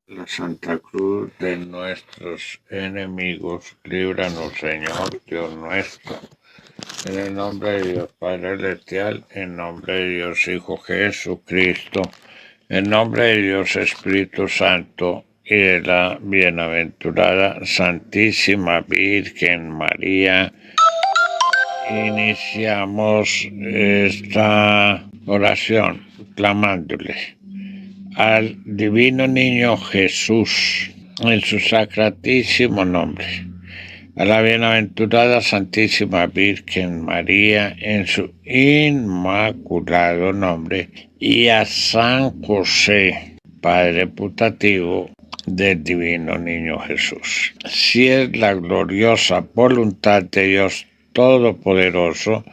La Santa Cruz de nuestros enemigos, líbranos, Señor, Dios nuestro. En el nombre de Dios Padre Celestial, en nombre de Dios Hijo Jesucristo, en nombre de Dios Espíritu Santo y de la bienaventurada Santísima Virgen María, iniciamos esta oración clamándole al Divino Niño Jesús en su sacratísimo nombre, a la bienaventurada Santísima Virgen María en su inmaculado nombre y a San José, Padre putativo del Divino Niño Jesús. Si es la gloriosa voluntad de Dios Todopoderoso,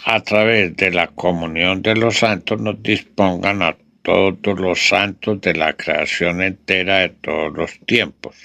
a través de la comunión de los santos nos dispongan a todos los santos de la creación entera de todos los tiempos,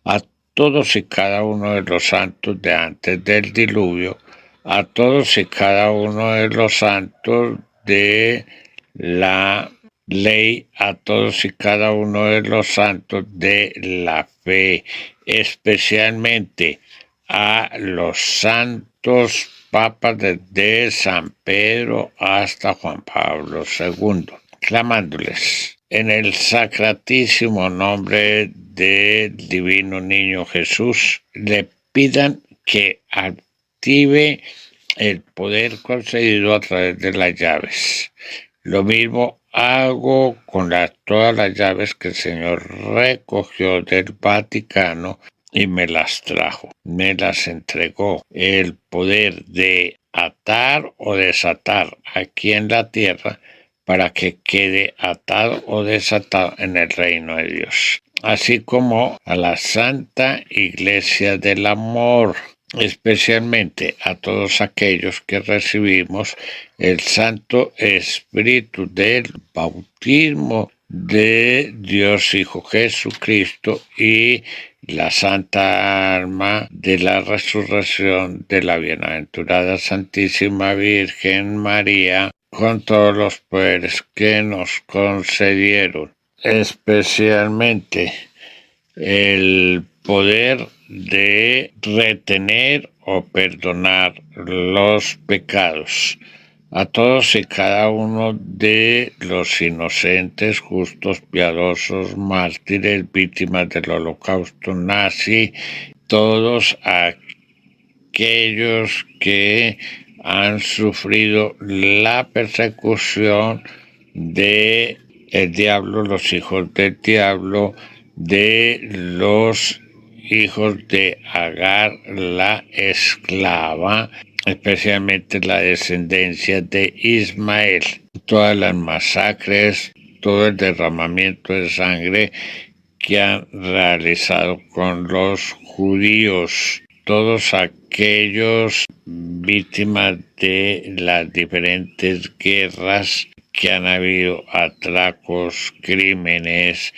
a todos y cada uno de los santos de antes del diluvio, a todos y cada uno de los santos de la ley, a todos y cada uno de los santos de la fe, especialmente a los santos papas desde San Pedro hasta Juan Pablo II, clamándoles en el sacratísimo nombre del Divino Niño Jesús, le pidan que active el poder concedido a través de las llaves. Lo mismo hago con todas las llaves que el Señor recogió del Vaticano y me las trajo, me las entregó. El poder de atar o desatar aquí en la tierra para que quede atado o desatado en el reino de Dios. Así como a la Santa Iglesia del Amor, especialmente a todos aquellos que recibimos el Santo Espíritu del bautismo de Dios Hijo Jesucristo y la Santa Alma de la Resurrección de la Bienaventurada Santísima Virgen María, con todos los poderes que nos concedieron, especialmente el poder de retener o perdonar los pecados a todos y cada uno de los inocentes, justos, piadosos, mártires, víctimas del holocausto nazi, todos aquellos que han sufrido la persecución de el diablo, los hijos del diablo, de los hijos de Agar, la esclava, especialmente la descendencia de Ismael. Todas las masacres, todo el derramamiento de sangre que han realizado con los judíos, todos aquellos víctimas de las diferentes guerras que han habido, atracos, crímenes,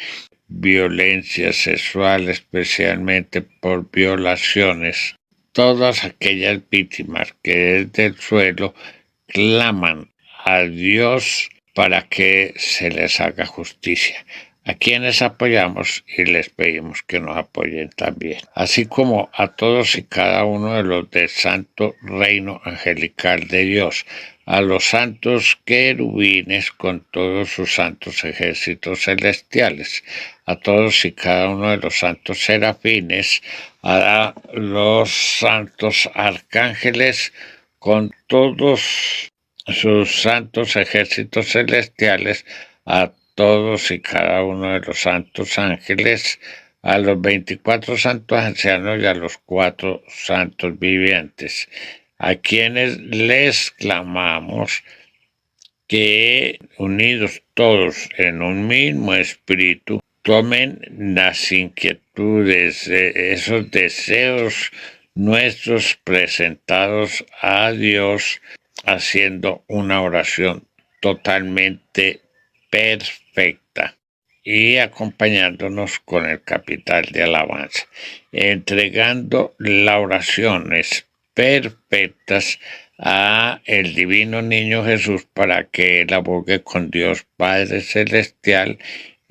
violencia sexual, especialmente por violaciones. Todas aquellas víctimas que desde el suelo claman a Dios para que se les haga justicia, a quienes apoyamos y les pedimos que nos apoyen también, así como a todos y cada uno de los del Santo Reino Angelical de Dios, a los santos querubines con todos sus santos ejércitos celestiales, a todos y cada uno de los santos serafines, a los santos arcángeles con todos sus santos ejércitos celestiales, a todos y cada uno de los santos ángeles, a los 24 santos ancianos y a los 4 santos vivientes, a quienes les clamamos que, unidos todos en un mismo espíritu, tomen las inquietudes, esos deseos nuestros presentados a Dios, haciendo una oración totalmente perfecta y acompañándonos con el capital de alabanza, entregando las oraciones perfectas a el Divino Niño Jesús para que él abogue con Dios Padre Celestial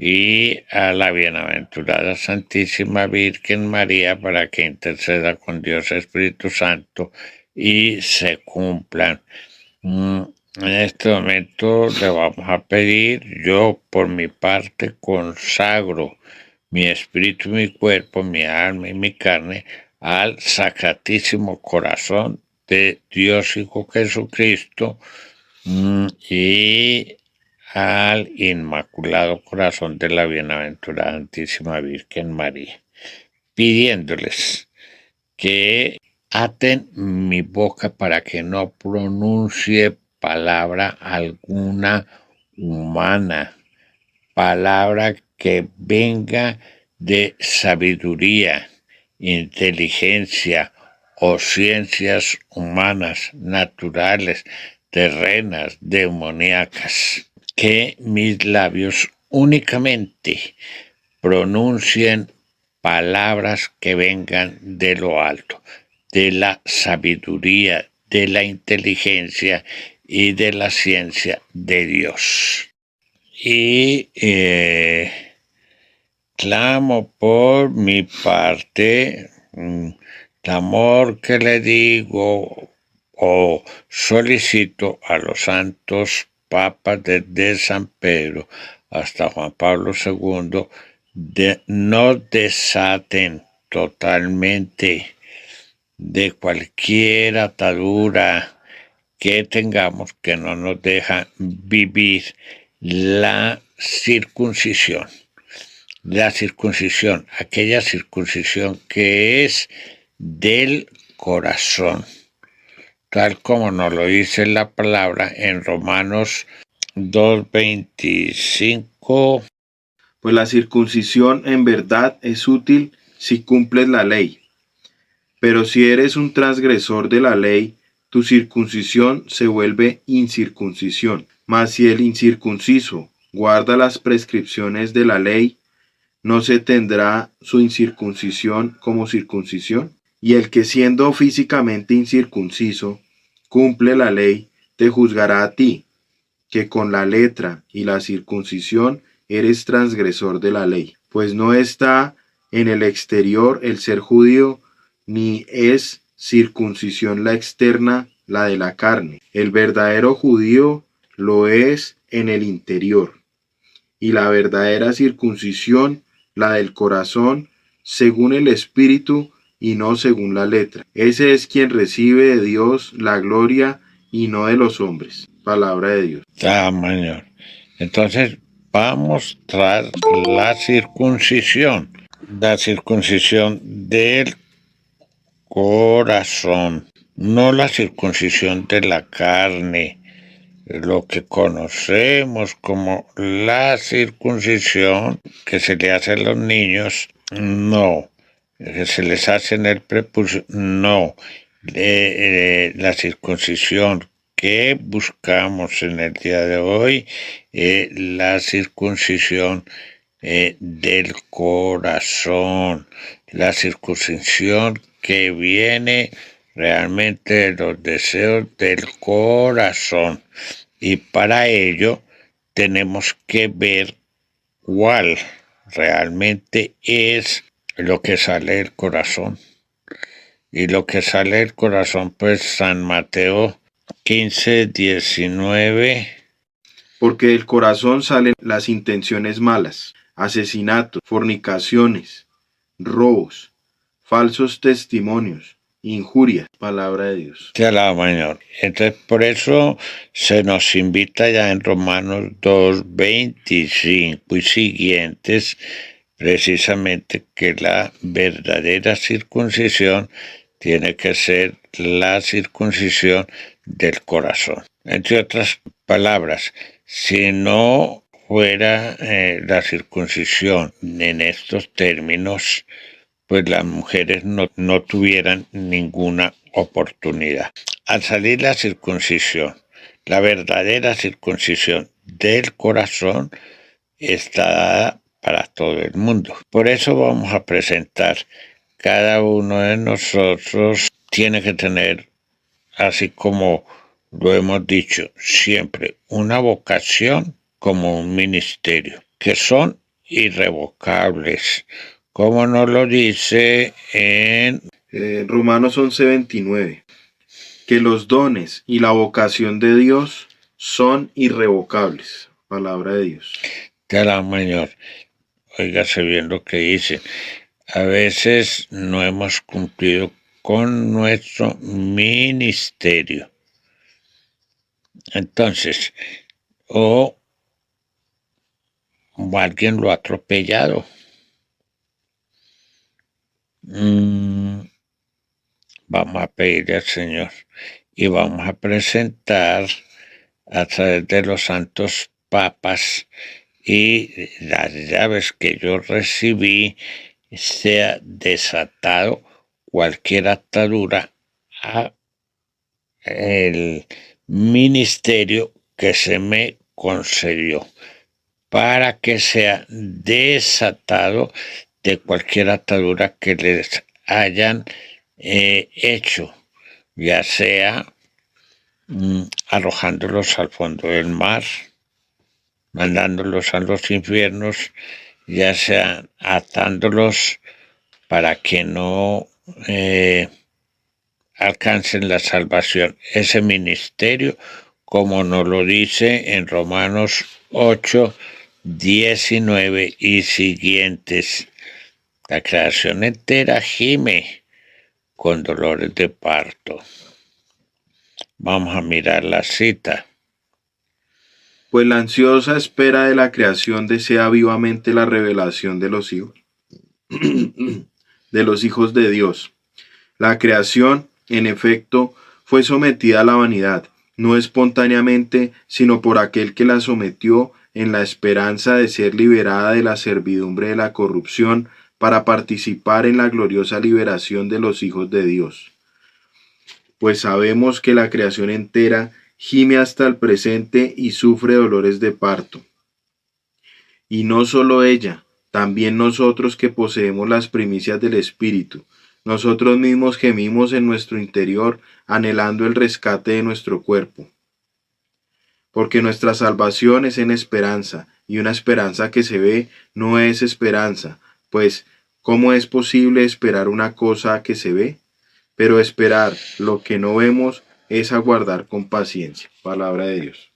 y a la bienaventurada Santísima Virgen María para que interceda con Dios Espíritu Santo y se cumplan. En este momento le vamos a pedir, yo por mi parte consagro mi espíritu, mi cuerpo, mi alma y mi carne al Sacratísimo Corazón de Dios Hijo Jesucristo y al Inmaculado Corazón de la Bienaventurada Santísima Virgen María, pidiéndoles que aten mi boca para que no pronuncie palabra alguna humana, palabra que venga de sabiduría, inteligencia o ciencias humanas, naturales, terrenas, demoníacas. Que mis labios únicamente pronuncien palabras que vengan de lo alto, de la sabiduría, de la inteligencia y de la ciencia de Dios. Y clamo por mi parte, el amor que le digo o solicito a los santos papas desde San Pedro hasta Juan Pablo II, no desaten totalmente de cualquier atadura que tengamos que no nos deja vivir la circuncisión. La circuncisión, aquella circuncisión que es del corazón, tal como nos lo dice la palabra en Romanos 2:25. Pues la circuncisión en verdad es útil si cumples la ley. Pero si eres un transgresor de la ley, tu circuncisión se vuelve incircuncisión. Mas si el incircunciso guarda las prescripciones de la ley, ¿no se tendrá su incircuncisión como circuncisión? Y el que siendo físicamente incircunciso cumple la ley, te juzgará a ti, que con la letra y la circuncisión eres transgresor de la ley. Pues no está en el exterior el ser judío, ni es circuncisión la externa, la de la carne. El verdadero judío lo es en el interior, y la verdadera circuncisión, la del corazón, según el Espíritu y no según la letra. Ese es quien recibe de Dios la gloria y no de los hombres. Palabra de Dios. Señor. Entonces vamos tras la circuncisión del corazón, no la circuncisión de la carne, lo que conocemos como la circuncisión que se le hace a los niños, no, que se les hace en el prepucio, no, la circuncisión que buscamos en el día de hoy, la circuncisión del corazón, la circuncisión que viene realmente de los deseos del corazón. Y para ello tenemos que ver cuál realmente es lo que sale del corazón. Y lo que sale del corazón, pues San Mateo 15:19. Porque del corazón salen las intenciones malas, asesinatos, fornicaciones, robos, falsos testimonios, injurias. Palabra de Dios. Te alaba, Señor. Entonces, por eso se nos invita ya en Romanos 2:25 y siguientes, precisamente que la verdadera circuncisión tiene que ser la circuncisión del corazón. Entre otras palabras, si no fuera la circuncisión en estos términos, pues las mujeres no tuvieran ninguna oportunidad. Al salir la circuncisión, la verdadera circuncisión del corazón está dada para todo el mundo. Por eso vamos a presentar, cada uno de nosotros tiene que tener, así como lo hemos dicho siempre, una vocación como un ministerio, que son irrevocables, como nos lo dice en Romanos 11:29, que los dones y la vocación de Dios son irrevocables. Palabra de Dios. Te alabamos, Señor. Óigase bien lo que dice. A veces no hemos cumplido con nuestro ministerio. Entonces, o alguien lo ha atropellado. Vamos a pedirle al Señor y vamos a presentar a través de los santos papas y las llaves que yo recibí, sea desatado cualquier atadura a el ministerio que se me concedió, para que sea desatado de cualquier atadura que les hayan hecho, ya sea arrojándolos al fondo del mar, mandándolos a los infiernos, ya sea atándolos para que no alcancen la salvación. Ese ministerio, como nos lo dice en Romanos 8, 19 y siguientes, la creación entera gime con dolores de parto. Vamos a mirar la cita. Pues la ansiosa espera de la creación desea vivamente la revelación de los hijos, de los hijos de Dios. La creación, en efecto, fue sometida a la vanidad, no espontáneamente, sino por aquel que la sometió en la esperanza de ser liberada de la servidumbre de la corrupción para participar en la gloriosa liberación de los hijos de Dios. Pues sabemos que la creación entera gime hasta el presente y sufre dolores de parto. Y no solo ella, también nosotros que poseemos las primicias del Espíritu, nosotros mismos gemimos en nuestro interior anhelando el rescate de nuestro cuerpo. Porque nuestra salvación es en esperanza, y una esperanza que se ve no es esperanza, pues ¿cómo es posible esperar una cosa que se ve? Pero esperar lo que no vemos es aguardar con paciencia. Palabra de Dios.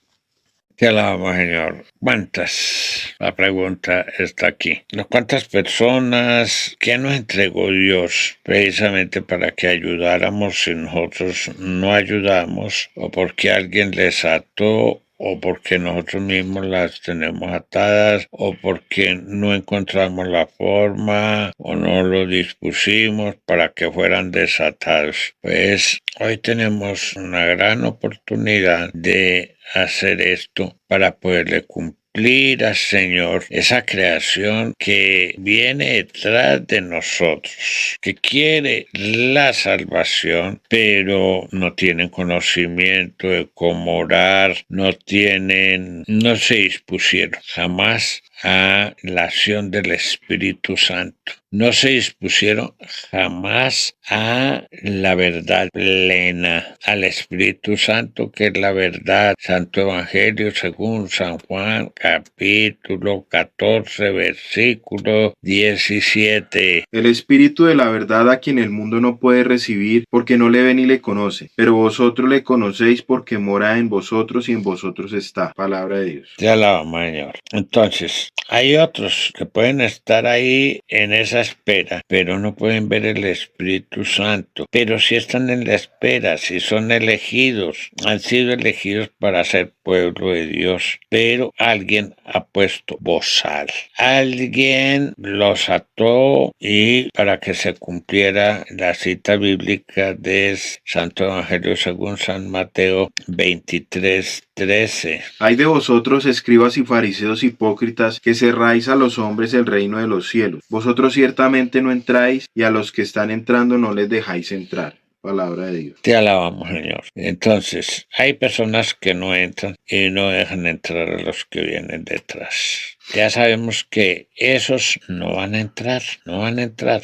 Te alabamos, Señor. ¿Cuántas? La pregunta está aquí. ¿Cuántas personas que nos entregó Dios precisamente para que ayudáramos si nosotros no ayudamos, o porque alguien les ató, o porque nosotros mismos las tenemos atadas, o porque no encontramos la forma, o no lo dispusimos para que fueran desatados? Pues hoy tenemos una gran oportunidad de hacer esto para poderle cumplir al Señor esa creación que viene detrás de nosotros, que quiere la salvación, pero no tienen conocimiento de cómo orar, no se dispusieron jamás a la acción del Espíritu Santo. No se dispusieron jamás a la verdad plena, al Espíritu Santo, que es la verdad. Santo Evangelio según San Juan, capítulo 14, versículo 17. El Espíritu de la verdad, a quien el mundo no puede recibir porque no le ve ni le conoce, pero vosotros le conocéis porque mora en vosotros y en vosotros está. Palabra de Dios. Te alabamos, Señor. Entonces, hay otros que pueden estar ahí en esa espera, pero no pueden ver el Espíritu Santo. Pero si están en la espera, si son elegidos, han sido elegidos para ser pueblo de Dios. Pero alguien ha puesto bozal. Alguien los ató y para que se cumpliera la cita bíblica de Santo Evangelio según San Mateo 23:13. Hay de vosotros, escribas y fariseos hipócritas, que cerráis a los hombres el reino de los cielos. Vosotros ciertamente no entráis, y a los que están entrando no les dejáis entrar. Palabra de Dios. Te alabamos, Señor. Entonces, hay personas que no entran y no dejan entrar a los que vienen detrás. Ya sabemos que esos no van a entrar.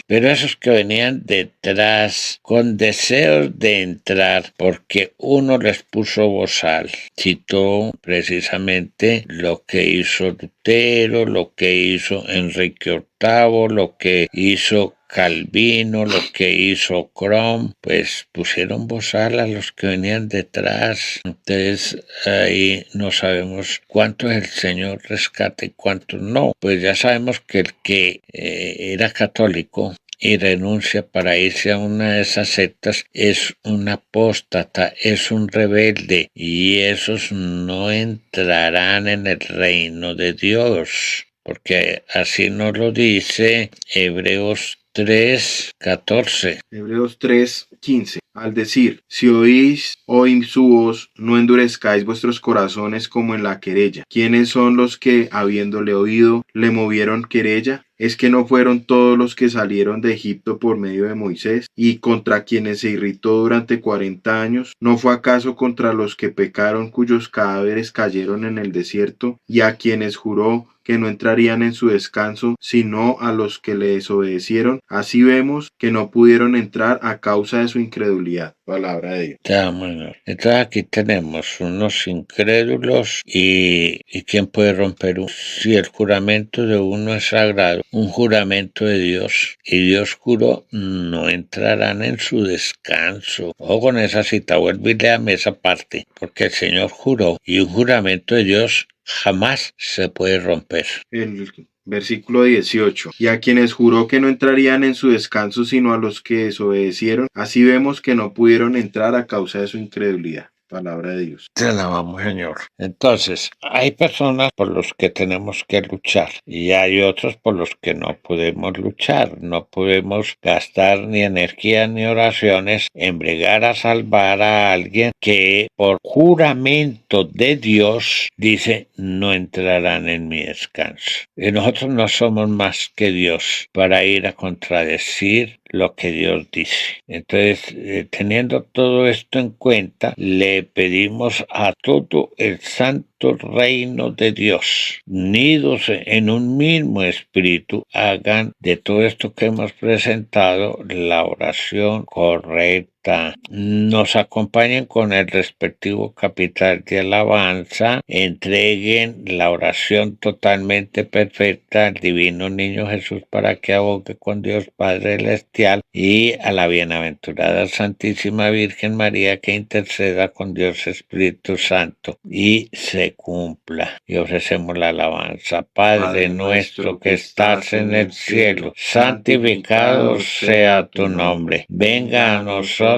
Pero esos que venían detrás con deseos de entrar, porque uno les puso bozal, citó precisamente lo que hizo Lutero, lo que hizo Enrique VIII, lo que hizo Calvino, lo que hizo Cromwell, pues pusieron bozal a los que venían detrás. Entonces ahí no sabemos cuánto el Señor rescata y cuánto no. Pues ya sabemos que el que era católico y renuncia para irse a una de esas sectas es un apóstata, es un rebelde, y esos no entrarán en el reino de Dios, porque así nos lo dice Hebreos 3:14. Hebreos 3:15. Al decir, si oís hoy su voz, no endurezcáis vuestros corazones como en la querella. ¿Quiénes son los que, habiéndole oído, le movieron querella? ¿Es que no fueron todos los que salieron de Egipto por medio de Moisés, y contra quienes se irritó durante 40 años? ¿No fue acaso contra los que pecaron, cuyos cadáveres cayeron en el desierto, y a quienes juró que no entrarían en su descanso, sino a los que le desobedecieron? Así vemos que no pudieron entrar a causa de su incredulidad. Palabra de Dios. Bueno, entonces aquí tenemos unos incrédulos y ¿quién puede romper si el juramento de uno es sagrado? Un juramento de Dios, y Dios juró, no entrarán en su descanso. Ojo con esa cita, vuelve y léame esa parte, porque el Señor juró, y un juramento de Dios jamás se puede romper. El versículo 18. Y a quienes juró que no entrarían en su descanso sino a los que desobedecieron, así vemos que no pudieron entrar a causa de su incredulidad. Palabra de Dios. Te alabamos, Señor. Entonces, hay personas por los que tenemos que luchar y hay otros por los que no podemos luchar. No podemos gastar ni energía ni oraciones en bregar a salvar a alguien que por juramento de Dios dice, no entrarán en mi descanso. Y nosotros no somos más que Dios para ir a contradecir lo que Dios dice. Entonces, teniendo todo esto en cuenta, le pedimos a todo el santo reino de Dios, unidos en un mismo espíritu, hagan de todo esto que hemos presentado la oración correcta. Nos acompañen con el respectivo capital de alabanza, entreguen la oración totalmente perfecta al divino niño Jesús para que abogue con Dios Padre Celestial y a la bienaventurada Santísima Virgen María que interceda con Dios Espíritu Santo y se cumpla. Y ofrecemos la alabanza. Padre nuestro que estás en el cielo, santificado sea tu nombre. Venga a nosotros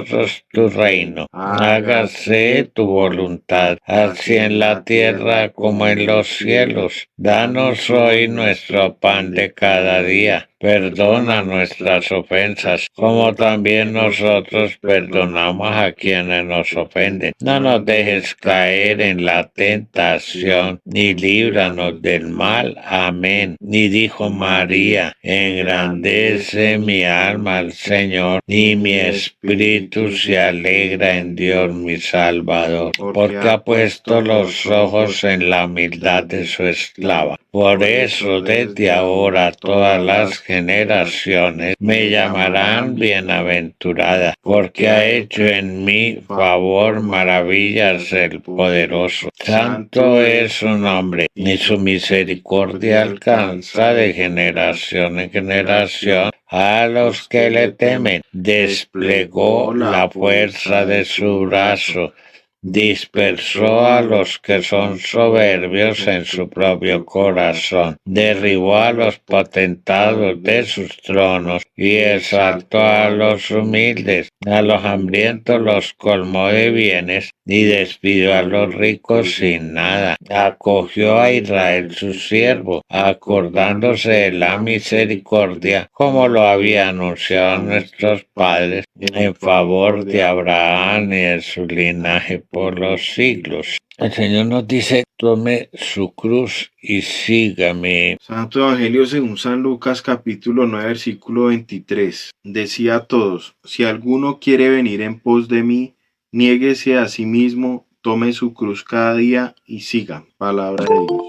tu reino, hágase tu voluntad, así en la tierra como en los cielos. Danos hoy nuestro pan de cada día. Perdona nuestras ofensas, como también nosotros perdonamos a quienes nos ofenden. No nos dejes caer en la tentación, ni líbranos del mal. Amén. Ni dijo María, engrandece mi alma al Señor, y mi espíritu se alegra en Dios mi Salvador, porque ha puesto los ojos en la humildad de su esclava. Por eso desde ahora todas las generaciones me llamarán bienaventurada, porque ha hecho en mí favor, maravillas el poderoso. Santo es su nombre, y su misericordia alcanza de generación en generación a los que le temen. Desplegó la fuerza de su brazo, dispersó a los que son soberbios en su propio corazón, derribó a los potentados de sus tronos y exaltó a los humildes. A los hambrientos los colmó de bienes y despidió a los ricos sin nada. Acogió a Israel su siervo, acordándose de la misericordia, como lo había anunciado a nuestros padres, en favor de Abraham y de su linaje por los siglos. El Señor nos dice, tome su cruz y sígame. Santo Evangelio según San Lucas capítulo 9 versículo 23. Decía a todos, si alguno quiere venir en pos de mí, niéguese a sí mismo, tome su cruz cada día y siga. Palabra de Dios.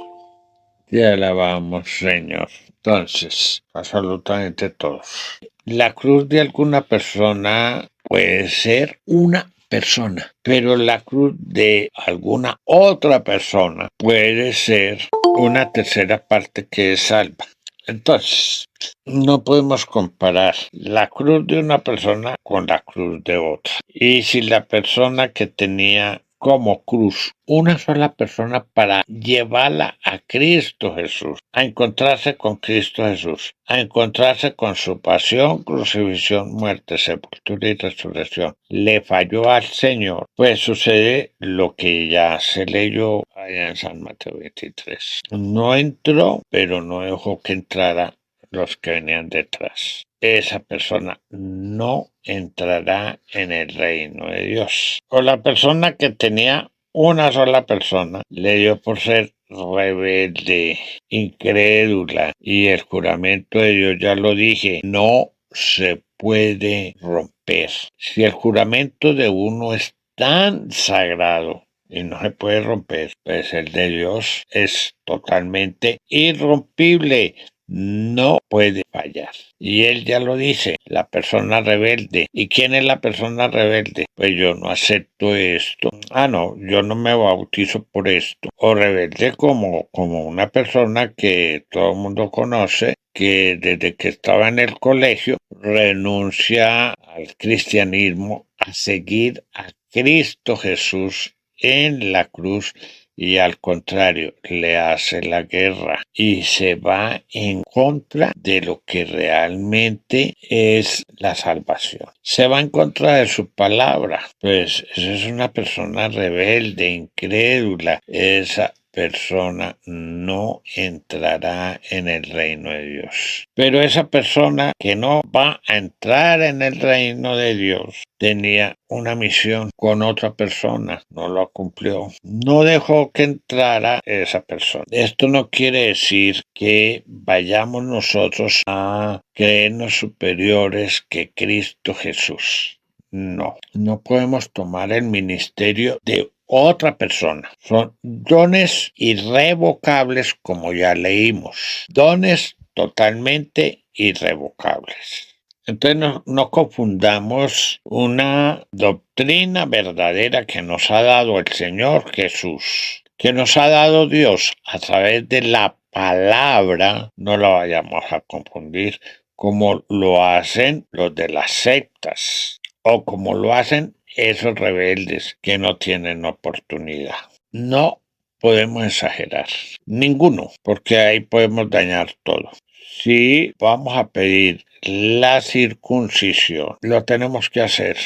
Te alabamos, Señor. Entonces, absolutamente todos. La cruz de alguna persona puede ser una persona, pero la cruz de alguna otra persona puede ser una tercera parte que es salva. Entonces, no podemos comparar la cruz de una persona con la cruz de otra. Y si la persona que tenía como cruz una sola persona para llevarla a Cristo Jesús, a encontrarse con Cristo Jesús, a encontrarse con su pasión, crucifixión, muerte, sepultura y resurrección, le falló al Señor, pues sucede lo que ya se leyó allá en San Mateo 23. No entró, pero no dejó que entrara los que venían detrás. Esa persona no entrará en el reino de Dios. O la persona que tenía una sola persona le dio por ser rebelde, incrédula, y el juramento de Dios, ya lo dije, no se puede romper. Si el juramento de uno es tan sagrado y no se puede romper, pues el de Dios es totalmente irrompible. No puede fallar. Y él ya lo dice, la persona rebelde. ¿Y quién es la persona rebelde? Pues yo no acepto esto. No, yo no me bautizo por esto. O rebelde como una persona que todo el mundo conoce, que desde que estaba en el colegio renuncia al cristianismo a seguir a Cristo Jesús en la cruz, y al contrario, le hace la guerra y se va en contra de lo que realmente es la salvación. Se va en contra de su palabra. Pues esa es una persona rebelde, incrédula. Esa persona no entrará en el reino de Dios. Pero esa persona que no va a entrar en el reino de Dios tenía una misión con otra persona, no lo cumplió, no dejó que entrara esa persona. Esto no quiere decir que vayamos nosotros a creernos superiores que Cristo Jesús. No podemos tomar el ministerio de otra persona. Son dones irrevocables, como ya leímos. Dones totalmente irrevocables. Entonces no confundamos una doctrina verdadera que nos ha dado el Señor Jesús, que nos ha dado Dios a través de la palabra, no la vayamos a confundir como lo hacen los de las sectas o como lo hacen esos rebeldes que no tienen oportunidad. No podemos exagerar, ninguno, porque ahí podemos dañar todo. Si vamos a pedir la circuncisión, lo tenemos que hacer,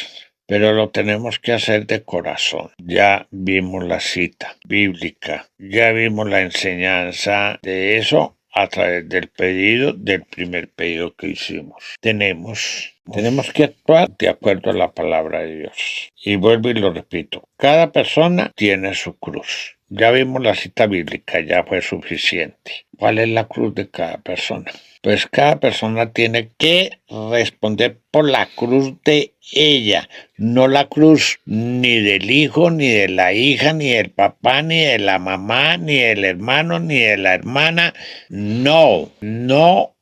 pero lo tenemos que hacer de corazón. Ya vimos la cita bíblica, ya vimos la enseñanza de eso a través del primer pedido que hicimos. Tenemos que actuar de acuerdo a la palabra de Dios. Y vuelvo y lo repito, cada persona tiene su cruz. Ya vimos la cita bíblica, ya fue suficiente. ¿Cuál es la cruz de cada persona? Pues cada persona tiene que responder por la cruz de ella, no la cruz ni del hijo, ni de la hija, ni del papá, ni de la mamá, ni del hermano, ni de la hermana. No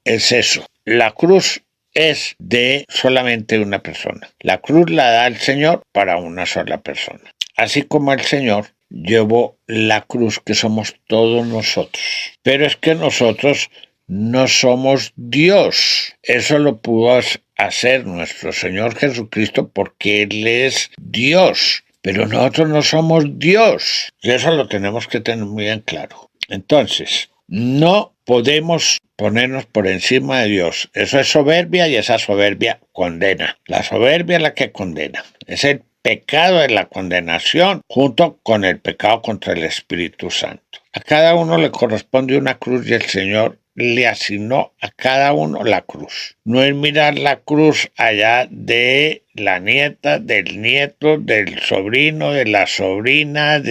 es eso. La cruz es de solamente una persona. La cruz la da el Señor para una sola persona. Así como el Señor llevó la cruz que somos todos nosotros. Pero es que nosotros no somos Dios. Eso lo pudo hacer nuestro Señor Jesucristo porque Él es Dios. Pero nosotros no somos Dios. Y eso lo tenemos que tener muy en claro. Entonces, no podemos ponernos por encima de Dios. Eso es soberbia y esa soberbia condena. La soberbia es la que condena. Es el pecado de la condenación junto con el pecado contra el Espíritu Santo. A cada uno le corresponde una cruz y el Señor le asignó a cada uno la cruz. No es mirar la cruz allá de la nieta, del nieto, del sobrino, de la sobrina,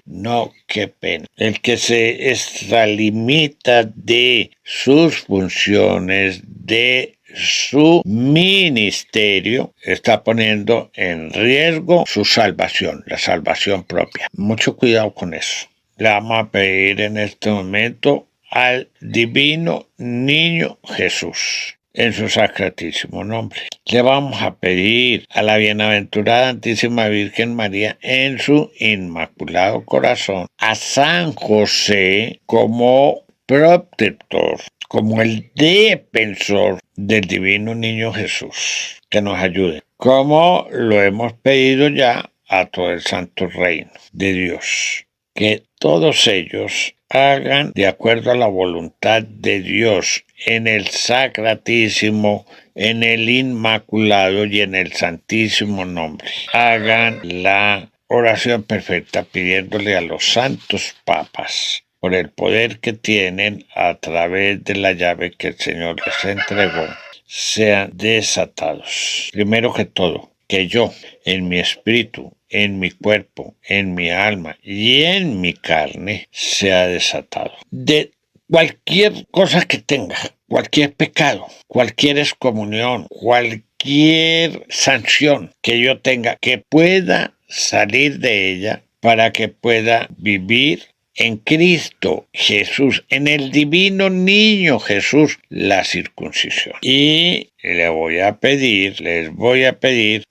No, qué pena. El que se extralimita de sus funciones, de su ministerio, está poniendo en riesgo su salvación, la salvación propia. Mucho cuidado con eso. Le vamos a pedir en este momento al divino niño Jesús en su sacratísimo nombre. Le vamos a pedir a la bienaventurada Santísima Virgen María en su inmaculado corazón, a San José como protector, como el defensor del divino niño Jesús, que nos ayude, como lo hemos pedido ya a todo el santo reino de Dios, que todos ellos hagan de acuerdo a la voluntad de Dios en el sacratísimo, en el inmaculado y en el santísimo nombre. Hagan la oración perfecta pidiéndole a los santos papas, por el poder que tienen a través de la llave que el Señor les entregó, sean desatados. Primero que todo, que yo, en mi espíritu, en mi cuerpo, en mi alma y en mi carne, sea desatado de cualquier cosa que tenga, cualquier pecado, cualquier excomunión, cualquier sanción que yo tenga, que pueda salir de ella para que pueda vivir en Cristo Jesús, en el divino niño Jesús, la circuncisión. Y les voy a pedir,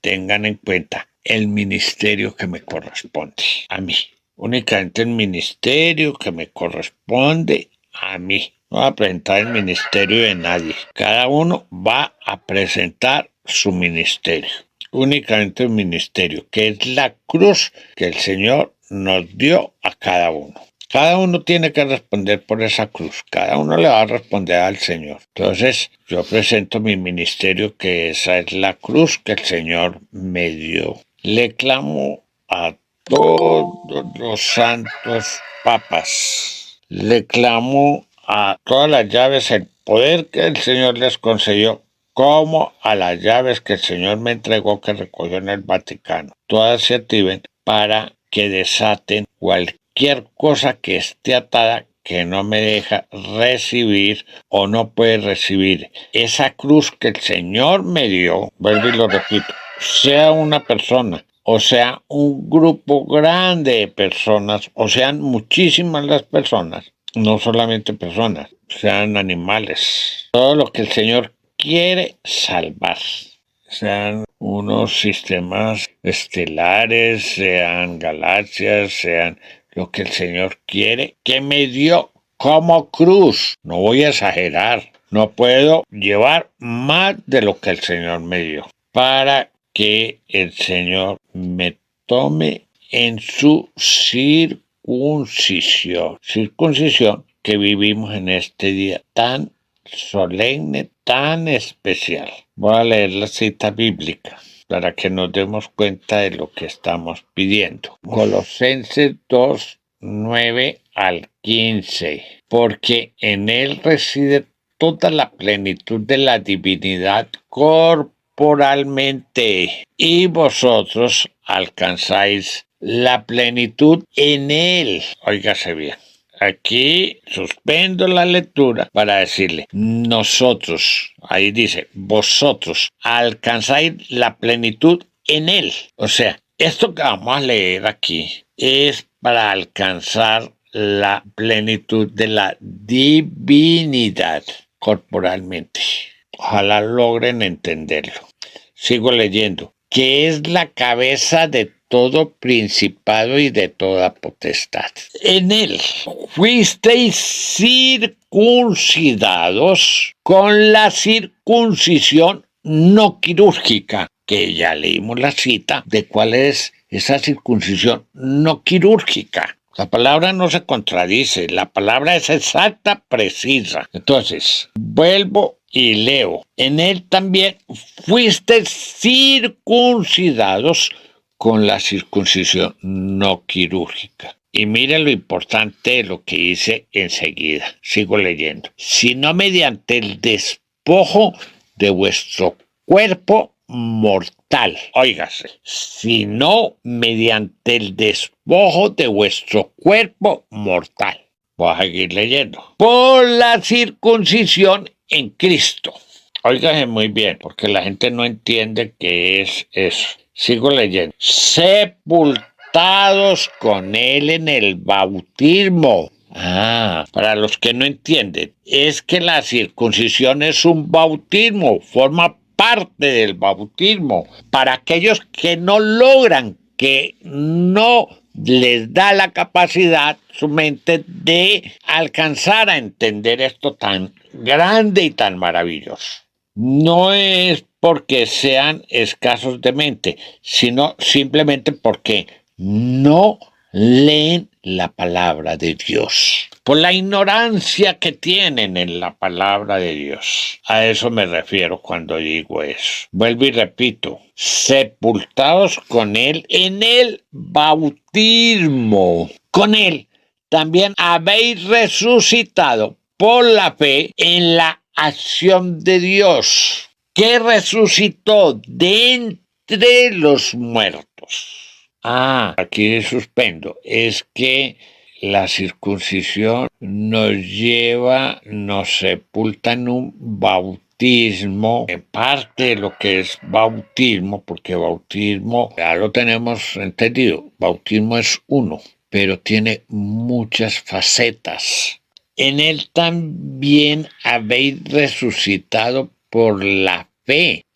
tengan en cuenta el ministerio que me corresponde a mí. Únicamente el ministerio que me corresponde a mí. No va a presentar el ministerio de nadie. Cada uno va a presentar su ministerio. Únicamente un ministerio, que es la cruz que el Señor nos dio a cada uno. Cada uno tiene que responder por esa cruz. Cada uno le va a responder al Señor. Entonces, yo presento mi ministerio, que esa es la cruz que el Señor me dio. Le clamo a todos los santos papas. Le clamo a todas las llaves el poder que el Señor les concedió, como a las llaves que el Señor me entregó, que recogió en el Vaticano. Todas se activen para que desaten cualquier cosa que esté atada, que no me deja recibir o no puede recibir esa cruz que el Señor me dio. Vuelvo y lo repito, sea una persona, o sea un grupo grande de personas, o sean muchísimas las personas, no solamente personas, sean animales, todo lo que el Señor quiere salvar, sean unos sistemas estelares, sean galaxias, sean lo que el Señor quiere, que me dio como cruz. No voy a exagerar, no puedo llevar más de lo que el Señor me dio, para que el Señor me tome en su circuncisión que vivimos en este día tan solemne, tan especial. Voy a leer la cita bíblica para que nos demos cuenta de lo que estamos pidiendo. Colosenses 2, 9 al 15. Porque en él reside toda la plenitud de la divinidad corporalmente, y vosotros alcanzáis la plenitud en él. Óigase bien. Aquí suspendo la lectura para decirle, nosotros, ahí dice, vosotros alcanzáis la plenitud en él. O sea, esto que vamos a leer aquí es para alcanzar la plenitud de la divinidad corporalmente. Ojalá logren entenderlo. Sigo leyendo. Que es la cabeza de todo principado y de toda potestad. En él fuisteis circuncidados con la circuncisión no quirúrgica, que ya leímos la cita de cuál es esa circuncisión no quirúrgica. La palabra no se contradice, la palabra es exacta, precisa. Entonces, vuelvo y leo. En él también fuiste circuncidados con la circuncisión no quirúrgica. Y mire lo importante de lo que dice enseguida. Sigo leyendo. Sino mediante el despojo de vuestro cuerpo mortal. Óigase. Sino mediante el despojo de vuestro cuerpo mortal. Voy a seguir leyendo. Por la circuncisión en Cristo. Óigase muy bien, porque la gente no entiende qué es eso. Sigo leyendo. Sepultados con él en el bautismo, Para los que no entienden, es que la circuncisión es un bautismo, forma parte del bautismo. Para aquellos que no logran, que no les da la capacidad, su mente, de alcanzar a entender esto tan grande y tan maravilloso. No es porque sean escasos de mente, sino simplemente porque no leen la palabra de Dios, por la ignorancia que tienen en la palabra de Dios. A eso me refiero cuando digo eso. Vuelvo y repito, sepultados con Él en el bautismo. Con Él también habéis resucitado por la fe en la acción de Dios, que resucitó de entre los muertos. Aquí suspendo. Es que la circuncisión nos sepulta en un bautismo, en parte de lo que es bautismo, porque bautismo, ya lo tenemos entendido, bautismo es uno, pero tiene muchas facetas. En él también habéis resucitado por la fe.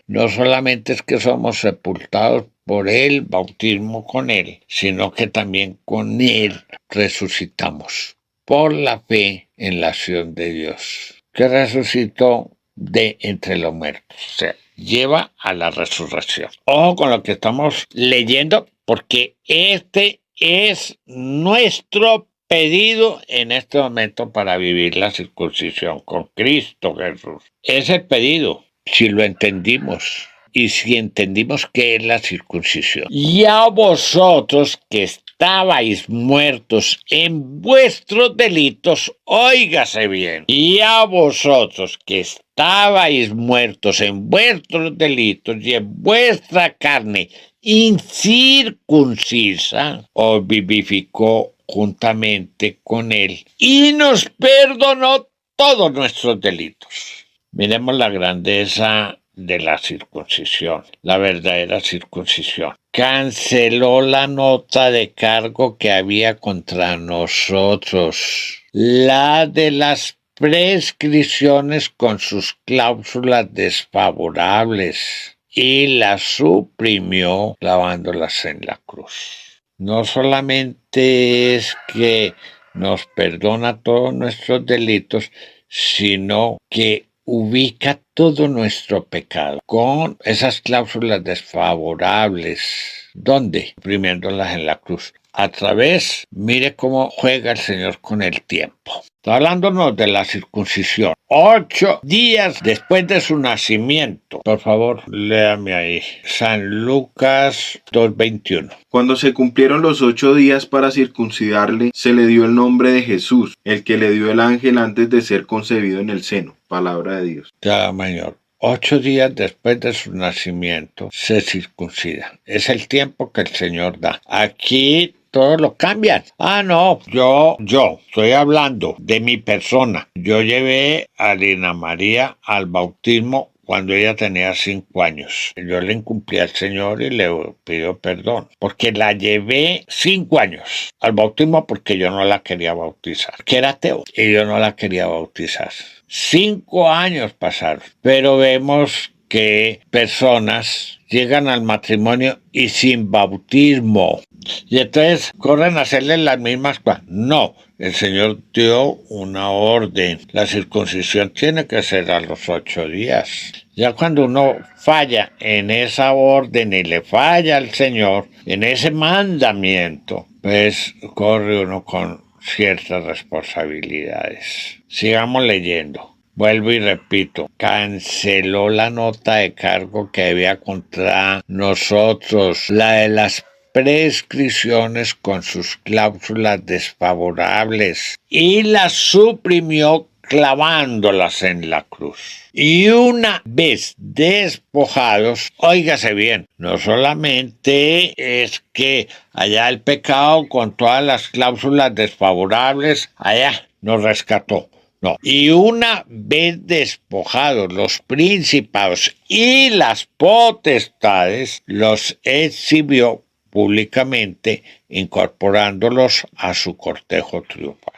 No solamente es que somos sepultados por el bautismo con Él, sino que también con Él resucitamos por la fe en la acción de Dios, que resucitó de entre los muertos. O sea, lleva a la resurrección. Ojo con lo que estamos leyendo, porque este es nuestro pedido en este momento para vivir la circuncisión con Cristo Jesús. Es el pedido, si lo entendimos. Y si entendimos qué es la circuncisión. Y a vosotros que estabais muertos en vuestros delitos, óigase bien. Y a vosotros que estabais muertos en vuestros delitos y en vuestra carne incircuncisa, os vivificó juntamente con Él y nos perdonó todos nuestros delitos. Miremos la grandeza de la circuncisión, la verdadera circuncisión. Canceló la nota de cargo que había contra nosotros, la de las prescripciones con sus cláusulas desfavorables, y la suprimió clavándolas en la cruz. No solamente es que nos perdona todos nuestros delitos, sino que ubica todo nuestro pecado con esas cláusulas desfavorables. ¿Dónde? Suprimiéndolas en la cruz. A través, mire cómo juega el Señor con el tiempo. Está hablándonos de la circuncisión. 8 días después de su nacimiento. Por favor, léame ahí. San Lucas 2:21. Cuando se cumplieron los 8 días para circuncidarle, se le dio el nombre de Jesús, el que le dio el ángel antes de ser concebido en el seno. Palabra de Dios. Ya, Señor. 8 días después de su nacimiento se circuncida. Es el tiempo que el Señor da. Aquí todos lo cambian. No, yo estoy hablando de mi persona. Yo llevé a Lina María al bautismo cuando ella tenía 5 años. Yo le incumplí al Señor y le pido perdón, porque la llevé 5 años al bautismo porque yo no la quería bautizar, que era ateo, y yo no la quería bautizar. 5 años pasaron, pero vemos que personas llegan al matrimonio y sin bautismo. Y entonces corren a hacerle las mismas cosas. No, el Señor dio una orden. La circuncisión tiene que ser a los 8 días. Ya cuando uno falla en esa orden y le falla al Señor, en ese mandamiento, pues corre uno con ciertas responsabilidades. Sigamos leyendo. Vuelvo y repito, canceló la nota de cargo que había contra nosotros, la de las prescripciones con sus cláusulas desfavorables, y las suprimió clavándolas en la cruz. Y una vez despojados, óigase bien, no solamente es que allá el pecado con todas las cláusulas desfavorables, allá nos rescató. No. Y una vez despojados los principados y las potestades, los exhibió públicamente, incorporándolos a su cortejo triunfal.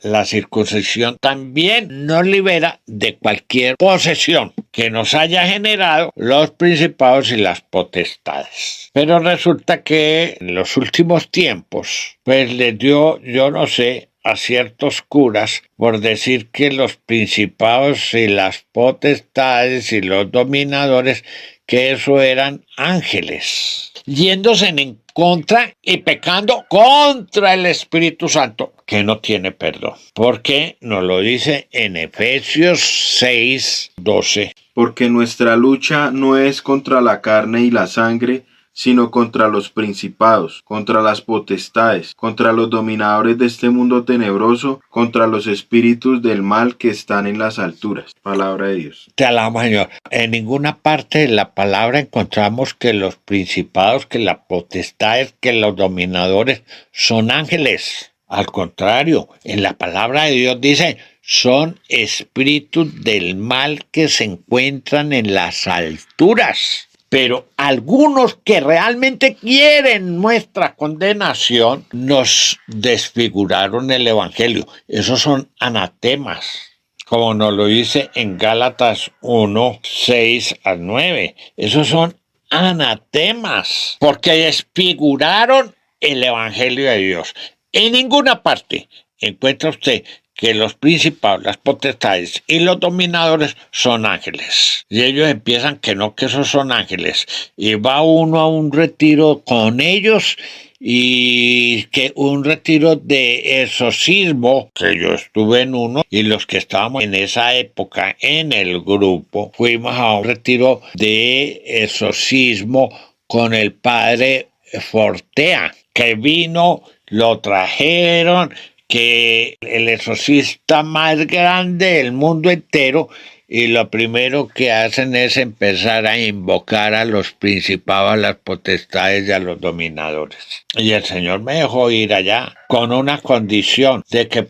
La circuncisión también nos libera de cualquier posesión que nos haya generado los principados y las potestades. Pero resulta que en los últimos tiempos, pues les dio, yo no sé, a ciertos curas por decir que los principados y las potestades y los dominadores, que eso eran ángeles, yéndose en contra y pecando contra el Espíritu Santo, que no tiene perdón, porque nos lo dice en Efesios 6:12. Porque nuestra lucha no es contra la carne y la sangre, sino contra los principados, contra las potestades, contra los dominadores de este mundo tenebroso, contra los espíritus del mal que están en las alturas. Palabra de Dios. Te alabamos, Señor. En ninguna parte de la palabra encontramos que los principados, que las potestades, que los dominadores son ángeles. Al contrario, en la palabra de Dios dice, son espíritus del mal que se encuentran en las alturas. Pero algunos que realmente quieren nuestra condenación nos desfiguraron el Evangelio. Esos son anatemas, como nos lo dice en Gálatas 1:6-9. Esos son anatemas, porque desfiguraron el Evangelio de Dios. En ninguna parte encuentra usted que los principados, las potestades y los dominadores son ángeles. Y ellos empiezan que no, que esos son ángeles. Y va uno a un retiro con ellos, y que un retiro de exorcismo, que yo estuve en uno, y los que estábamos en esa época en el grupo, fuimos a un retiro de exorcismo con el padre Fortea, que vino, lo trajeron, que el exorcista más grande del mundo entero, y lo primero que hacen es empezar a invocar a los principados, a las potestades y a los dominadores. Y el Señor me dejó ir allá con una condición de que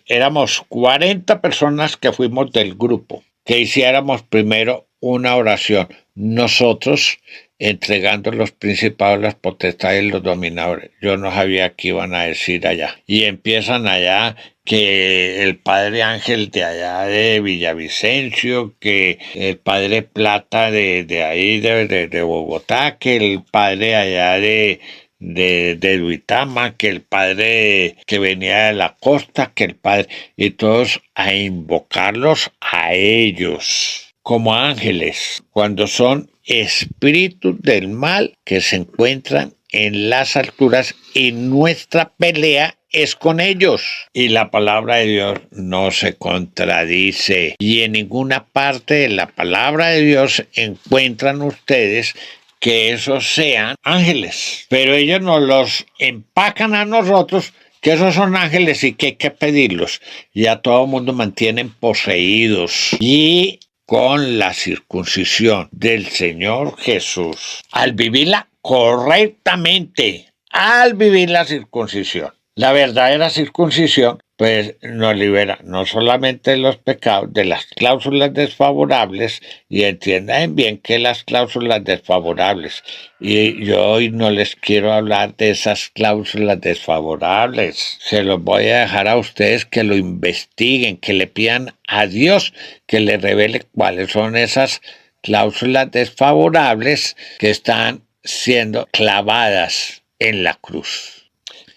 éramos 40 personas que fuimos del grupo, que hiciéramos primero una oración, nosotros entregando los principados, las potestades y los dominadores. Yo no sabía qué iban a decir allá. Y empiezan allá que el padre Ángel de allá de Villavicencio, que el padre Plata de ahí de Bogotá, que el padre allá de Duitama, que el padre que venía de la costa, que el padre, y todos a invocarlos a ellos como ángeles, cuando son espíritus del mal que se encuentran en las alturas, y nuestra pelea es con ellos. Y la palabra de Dios no se contradice, y en ninguna parte de la palabra de Dios encuentran ustedes que esos sean ángeles, pero ellos nos los empacan a nosotros que esos son ángeles y que hay que pedirlos, y a todo mundo mantienen poseídos. Y con la circuncisión del Señor Jesús, al vivirla correctamente, al vivir la circuncisión, la verdadera circuncisión, pues nos libera no solamente de los pecados, de las cláusulas desfavorables, y entiendan bien que las cláusulas desfavorables, y yo hoy no les quiero hablar de esas cláusulas desfavorables, se los voy a dejar a ustedes que lo investiguen, que le pidan a Dios que les revele cuáles son esas cláusulas desfavorables que están siendo clavadas en la cruz.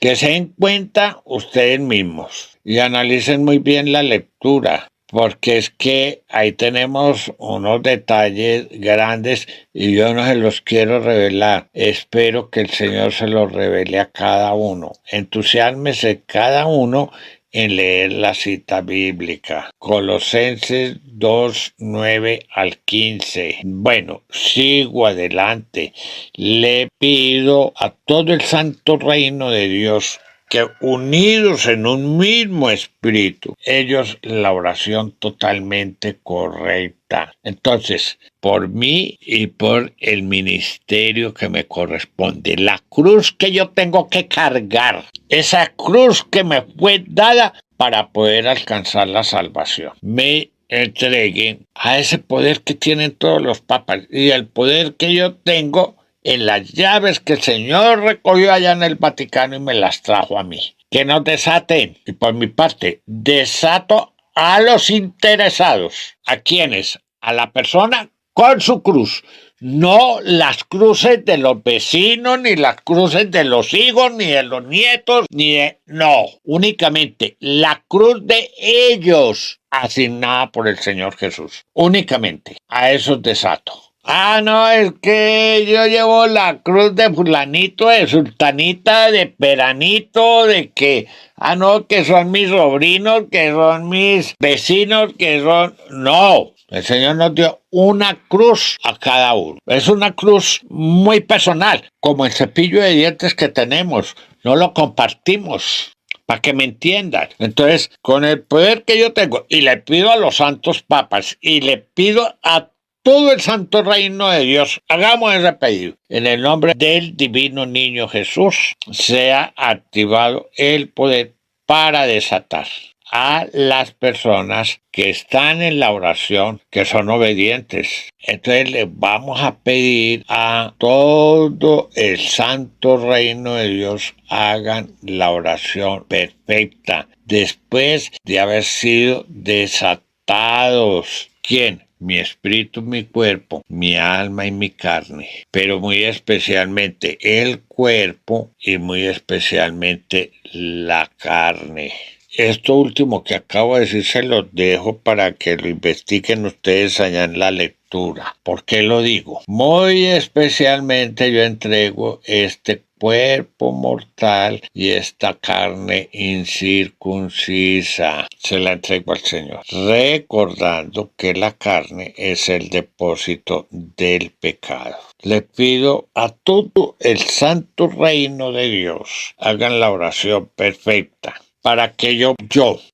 Que se den cuenta ustedes mismos y analicen muy bien la lectura, porque es que ahí tenemos unos detalles grandes y yo no se los quiero revelar. Espero que el Señor se los revele a cada uno. Entusiásmese cada uno en leer la cita bíblica. Colosenses 2:9-15. Bueno, sigo adelante. Le pido a todo el santo reino de Dios que unidos en un mismo espíritu, ellos la oración totalmente correcta. Entonces, por mí y por el ministerio que me corresponde, la cruz que yo tengo que cargar, esa cruz que me fue dada para poder alcanzar la salvación, me entreguen a ese poder que tienen todos los papas y el poder que yo tengo en las llaves que el Señor recogió allá en el Vaticano y me las trajo a mí. Que nos desaten, y por mi parte, desato a los interesados. ¿A quiénes? A la persona con su cruz. No las cruces de los vecinos, ni las cruces de los hijos, ni de los nietos, ni de... No, únicamente la cruz de ellos, asignada por el Señor Jesús. Únicamente a esos desato. Ah, no, es que yo llevo la cruz de fulanito, de sultanita, de peranito, de que... Ah, no, que son mis sobrinos, que son mis vecinos, que son... No, el Señor nos dio una cruz a cada uno. Es una cruz muy personal, como el cepillo de dientes que tenemos. No lo compartimos. Para que me entiendan. Entonces, con el poder que yo tengo, y le pido a los santos papas, y le pido a todo el santo reino de Dios, hagamos ese pedido. En el nombre del divino niño Jesús, sea activado el poder para desatar a las personas que están en la oración, que son obedientes. Entonces le vamos a pedir a todo el santo reino de Dios, hagan la oración perfecta después de haber sido desatados. ¿Quién? Mi espíritu, mi cuerpo, mi alma y mi carne, pero muy especialmente el cuerpo y muy especialmente la carne. Esto último que acabo de decir se los dejo para que lo investiguen ustedes allá en la lectura. ¿Por qué lo digo? Muy especialmente yo entrego este cuerpo mortal y esta carne incircuncisa. Se la entrego al Señor, recordando que la carne es el depósito del pecado. Le pido a todo el santo reino de Dios, hagan la oración perfecta para que yo,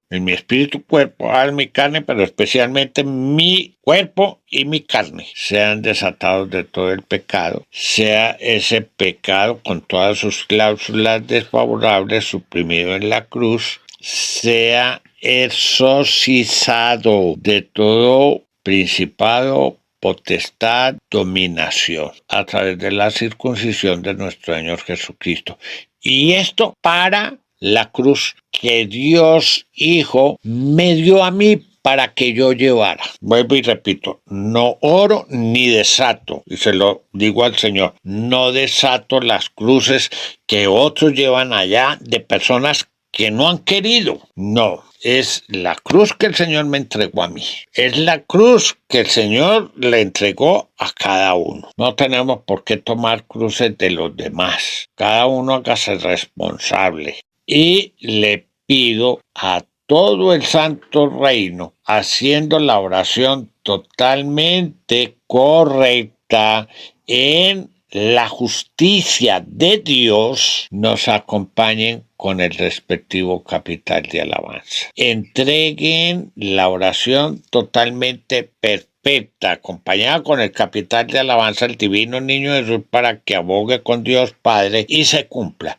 en mi espíritu, cuerpo, alma y carne, pero especialmente mi cuerpo y mi carne, sean desatados de todo el pecado, sea ese pecado con todas sus cláusulas desfavorables suprimido en la cruz, sea exorcizado de todo principado, potestad, dominación, a través de la circuncisión de nuestro Señor Jesucristo. Y esto para la cruz que Dios Hijo me dio a mí para que yo llevara. Vuelvo y repito, no oro ni desato, y se lo digo al Señor, no desato las cruces que otros llevan allá de personas que no han querido. No, es la cruz que el Señor me entregó a mí. Es la cruz que el Señor le entregó a cada uno. No tenemos por qué tomar cruces de los demás. Cada uno hágase responsable. Y le pido a todo el santo reino, haciendo la oración totalmente correcta en la justicia de Dios, nos acompañen con el respectivo capital de alabanza. Entreguen la oración totalmente perfecta, acompañada con el capital de alabanza al divino niño Jesús, para que abogue con Dios Padre y se cumpla.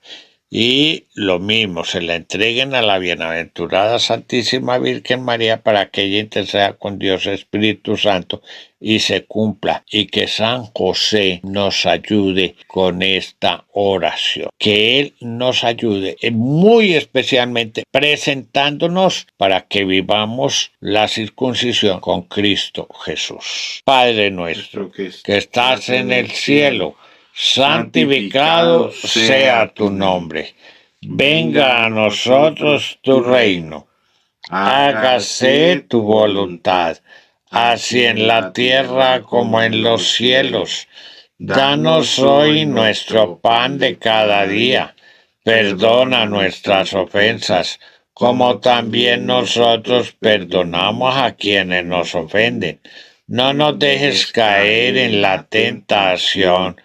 Y lo mismo, se la entreguen a la bienaventurada Santísima Virgen María para que ella interceda con Dios Espíritu Santo y se cumpla, y que San José nos ayude con esta oración, que Él nos ayude muy especialmente presentándonos para que vivamos la circuncisión con Cristo Jesús. Padre nuestro, que estás en el cielo, santificado sea tu nombre. Venga a nosotros tu reino. Hágase tu voluntad, así en la tierra como en los cielos. Danos hoy nuestro pan de cada día. Perdona nuestras ofensas, como también nosotros perdonamos a quienes nos ofenden. No nos dejes caer en la tentación,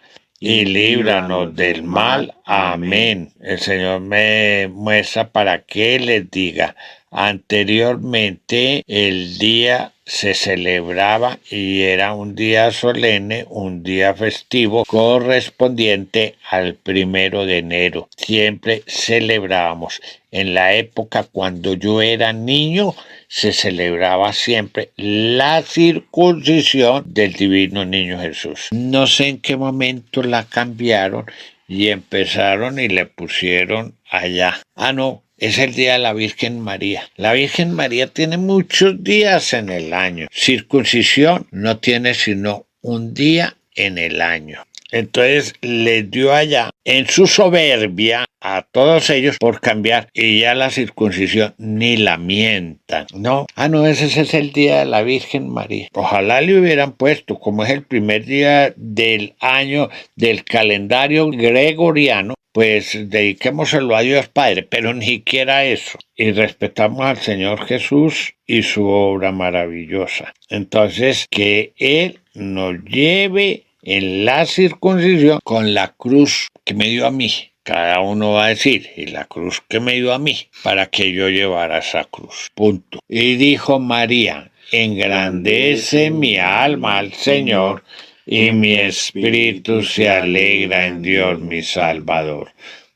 y líbranos del mal. Amén. El Señor me muestra para que les diga anteriormente el día se celebraba y era un día solemne, un día festivo correspondiente al 1 de enero. Siempre celebrábamos. En la época cuando yo era niño, se celebraba siempre la circuncisión del divino niño Jesús. No sé en qué momento la cambiaron y empezaron y le pusieron allá. No, es el día de la Virgen María. La Virgen María tiene muchos días en el año. Circuncisión no tiene sino un día en el año. Entonces les dio allá en su soberbia a todos ellos por cambiar, y ya la circuncisión ni la mientan, ¿no? No, ese es el día de la Virgen María. Ojalá le hubieran puesto, como es el primer día del año del calendario gregoriano, pues dediquémoselo a Dios Padre, pero ni siquiera eso. Y respetamos al Señor Jesús y su obra maravillosa. Entonces, que Él nos lleve en la circuncisión con la cruz que me dio a mí. Cada uno va a decir, y la cruz que me dio a mí, para que yo llevara esa cruz. Punto. Y dijo María, engrandece mi alma al Señor, y mi espíritu se alegra en Dios mi Salvador,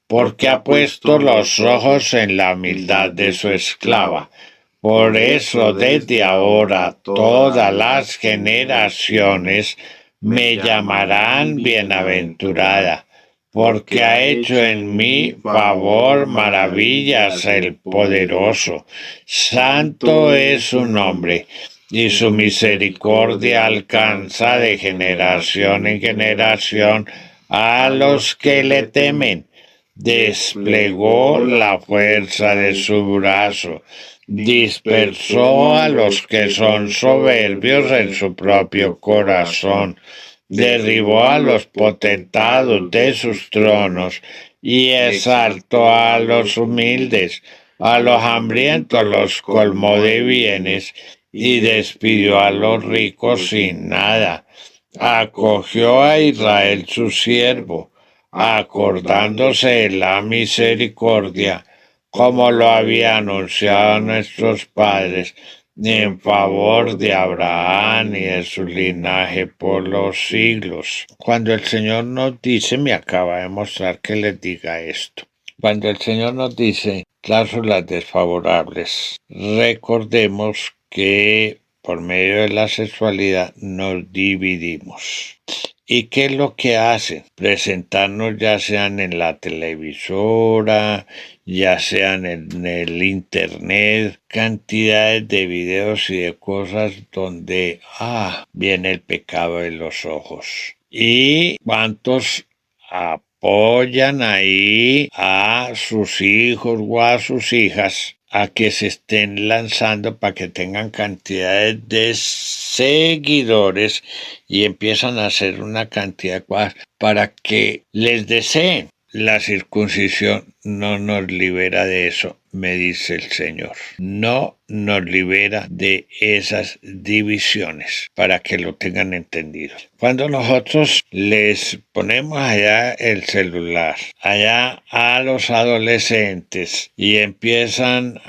porque ha puesto los ojos en la humildad de su esclava. Por eso desde ahora todas las generaciones me llamarán bienaventurada, porque ha hecho en mí favor, maravillas el poderoso. Santo es su nombre, y su misericordia alcanza de generación en generación a los que le temen. Desplegó la fuerza de su brazo, dispersó a los que son soberbios en su propio corazón, derribó a los potentados de sus tronos y exaltó a los humildes. A los hambrientos los colmó de bienes y despidió a los ricos sin nada. Acogió a Israel su siervo, acordándose de la misericordia, como lo había anunciado a nuestros padres, en favor de Abraham y de su linaje por los siglos. Cuando el Señor nos dice, me acaba de mostrar que les diga esto, cuando el Señor nos dice cláusulas desfavorables, recordemos que por medio de la sexualidad nos dividimos. ¿Y qué es lo que hacen? Presentarnos ya sean en la televisora, ya sean en el internet, cantidades de videos y de cosas donde viene el pecado de los ojos. ¿Y cuántos apoyan ahí a sus hijos o a sus hijas a que se estén lanzando para que tengan cantidades de seguidores y empiezan a hacer una cantidad de cosas para que les deseen? La circuncisión no nos libera de eso, me dice el Señor. No nos libera de esas divisiones, para que lo tengan entendido. Cuando nosotros les ponemos allá el celular, allá a los adolescentes, y empiezan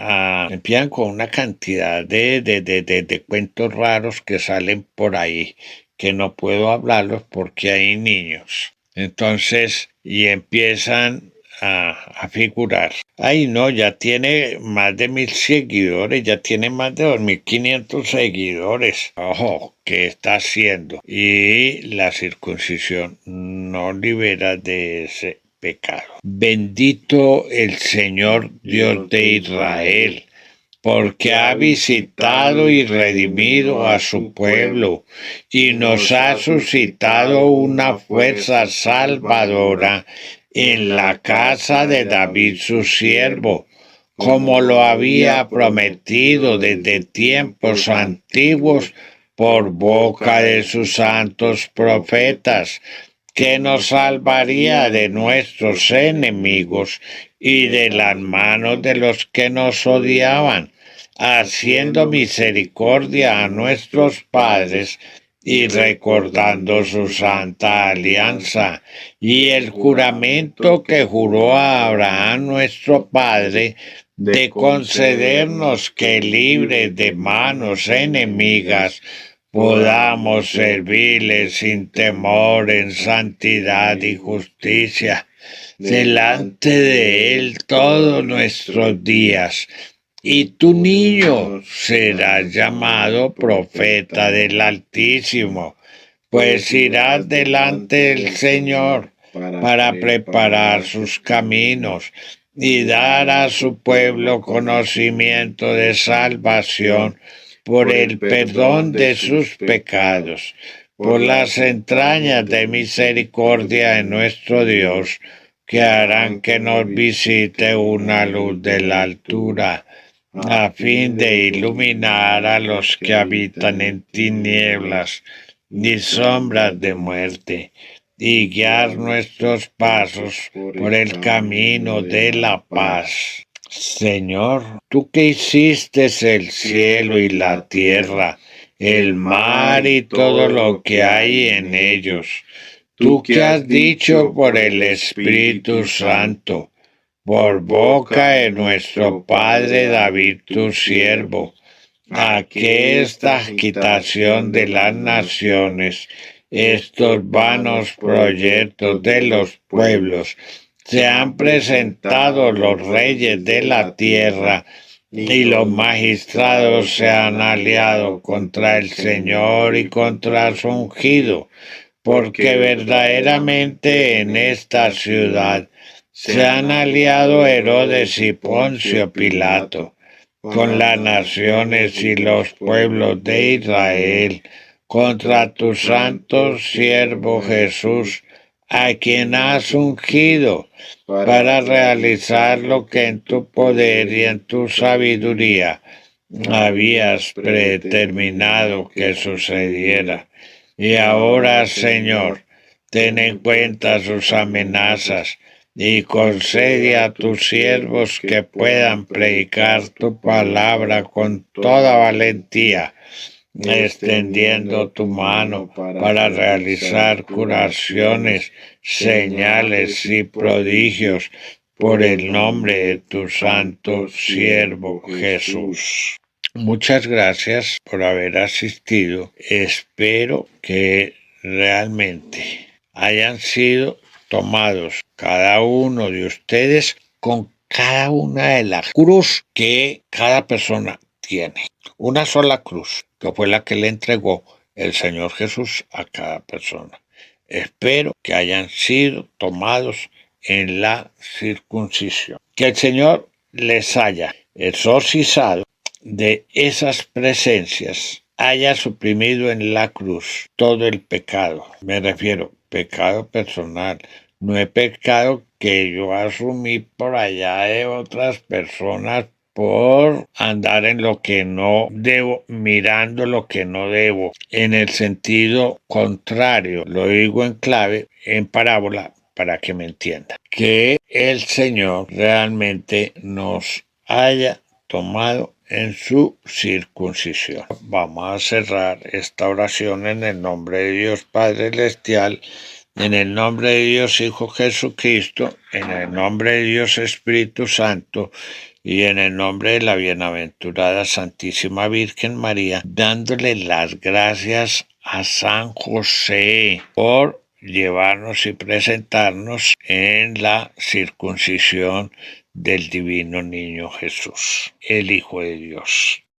con una cantidad de cuentos raros que salen por ahí, que no puedo hablarlos porque hay niños. Entonces, y empiezan a figurar. No, ya tiene más de 1,000 seguidores, ya tiene más de 2,500 seguidores. Ojo, ¿qué está haciendo? Y la circuncisión no libera de ese pecado. Bendito el Señor Dios de Israel, porque ha visitado y redimido a su pueblo, y nos ha suscitado una fuerza salvadora en la casa de David su siervo, como lo había prometido desde tiempos antiguos por boca de sus santos profetas, que nos salvaría de nuestros enemigos y de las manos de los que nos odiaban, haciendo misericordia a nuestros padres y recordando su santa alianza y el juramento que juró a Abraham nuestro padre, de concedernos que libres de manos enemigas podamos servirle sin temor en santidad y justicia delante de Él todos nuestros días. Y tu niño será llamado profeta del Altísimo, pues irá delante del Señor para preparar sus caminos y dar a su pueblo conocimiento de salvación por el perdón de sus pecados, por las entrañas de misericordia de nuestro Dios, que harán que nos visite una luz de la altura, a fin de iluminar a los que habitan en tinieblas y sombras de muerte, y guiar nuestros pasos por el camino de la paz. Señor, tú que hiciste el cielo y la tierra, el mar y todo lo que hay en ellos, tú que has dicho por el Espíritu Santo, por boca de nuestro Padre David, tu siervo, a que esta agitación de las naciones, estos vanos proyectos de los pueblos, se han presentado los reyes de la tierra y los magistrados se han aliado contra el Señor y contra su ungido, porque verdaderamente en esta ciudad se han aliado Herodes y Poncio Pilato con las naciones y los pueblos de Israel contra tu santo siervo Jesús, a quien has ungido para realizar lo que en tu poder y en tu sabiduría habías predeterminado que sucediera. Y ahora, Señor, ten en cuenta sus amenazas y concede a tus siervos que puedan predicar tu palabra con toda valentía, extendiendo tu mano para realizar curaciones, señales y prodigios por el nombre de tu santo siervo Jesús. Muchas gracias por haber asistido. Espero que realmente hayan sido tomados cada uno de ustedes con cada una de las cruz que cada persona tiene. Una sola cruz, que fue la que le entregó el Señor Jesús a cada persona. Espero que hayan sido tomados en la circuncisión. Que el Señor les haya exorcizado de esas presencias, haya suprimido en la cruz todo el pecado. Me refiero, pecado personal, no es pecado que yo asumí por allá de otras personas por andar en lo que no debo, mirando lo que no debo, en el sentido contrario, lo digo en clave, en parábola, para que me entiendan. Que el Señor realmente nos haya tomado en su circuncisión. Vamos a cerrar esta oración en el nombre de Dios Padre Celestial, en el nombre de Dios Hijo Jesucristo, en el nombre de Dios Espíritu Santo y en el nombre de la bienaventurada Santísima Virgen María, dándole las gracias a San José por llevarnos y presentarnos en la circuncisión del divino niño Jesús, el Hijo de Dios.